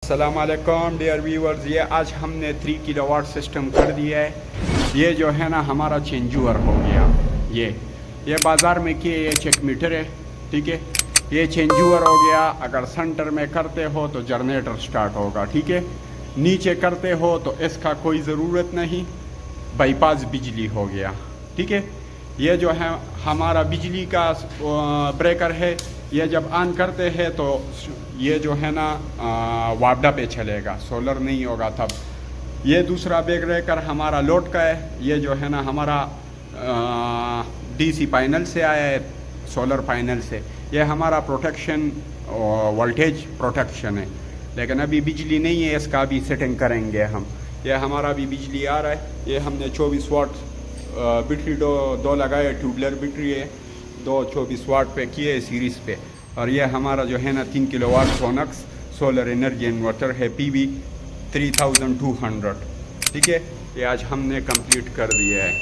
अस्सलाम वालेकुम dear viewers, ये आज हमने 3 किलोवाट सिस्टम कर दिया है। ये जो है ना हमारा चेंजूअर हो गया। ये बाज़ार में किए ये चेक मीटर है, ठीक है। ये चेंजूअर हो गया। अगर सेंटर में करते हो तो जनरेटर स्टार्ट होगा, ठीक है। नीचे करते हो तो इसका कोई ज़रूरत नहीं, बाईपास बिजली हो गया, ठीक है। ये जो है हमारा बिजली का ब्रेकर है। ये जब ऑन करते हैं तो ये जो है ना वापडा पे चलेगा, सोलर नहीं होगा तब। ये दूसरा ब्रेकर हमारा लोड का है। ये जो है ना हमारा डीसी पैनल से आया है, सोलर पैनल से। ये हमारा प्रोटेक्शन वोल्टेज प्रोटेक्शन है, लेकिन अभी बिजली नहीं है, इसका अभी सेटिंग करेंगे हम। ये हमारा अभी बिजली आ रहा है। ये हमने 24 वाट बैटरी दो लगाए, ट्यूबलर बैटरी है, दो 24 वाट पे किए सीरीज़ पे। और ये हमारा जो है ना 3 किलोवाट सोनक्स सोलर एनर्जी इन्वर्टर है, PV 3200, ठीक है। ये आज हमने कंप्लीट कर दिया है।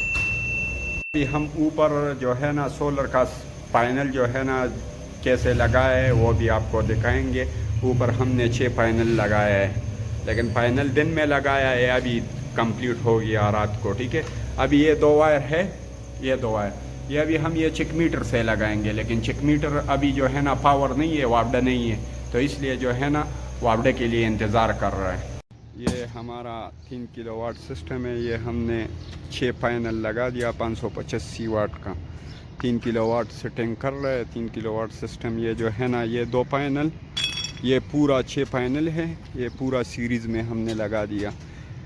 अभी हम ऊपर जो है ना सोलर का पैनल जो है ना कैसे लगाया है वो भी आपको दिखाएंगे। ऊपर हमने 6 पैनल लगाया है, लेकिन पैनल दिन में लगाया है, अभी कंप्लीट हो गया रात को, ठीक है। अभी ये 2 वायर है, ये 2 वायर ये अभी हम ये चेक मीटर से लगाएंगे, लेकिन चेक मीटर अभी जो है ना पावर नहीं है, वापडा नहीं है, तो इसलिए जो है ना वापडे के लिए इंतज़ार कर रहा है। ये हमारा 3 किलोवाट सिस्टम है। ये हमने 6 पैनल लगा दिया 585 वाट का। 3 किलोवाट सेटिंग कर रहा है, 3 किलोवाट सिस्टम। ये जो है ना ये 2 पैनल, ये पूरा 6 पैनल है, ये पूरा सीरीज़ में हमने लगा दिया।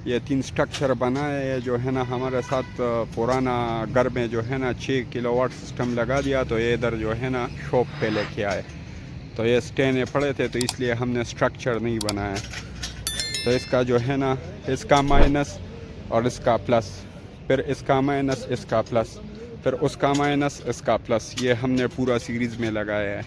ये 3 स्ट्रक्चर बना है। ये जो है ना हमारे साथ पुराना घर में जो है ना 6 किलोवाट सिस्टम लगा दिया, तो ये इधर जो है ना शॉप पे लेके आए, तो ये स्टैंड पड़े थे, तो इसलिए हमने स्ट्रक्चर नहीं बनाया। तो इसका जो है ना इसका माइनस और इसका प्लस, फिर इसका माइनस इसका प्लस, फिर उसका माइनस इसका प्लस, ये हमने पूरा सीरीज़ में लगाया है।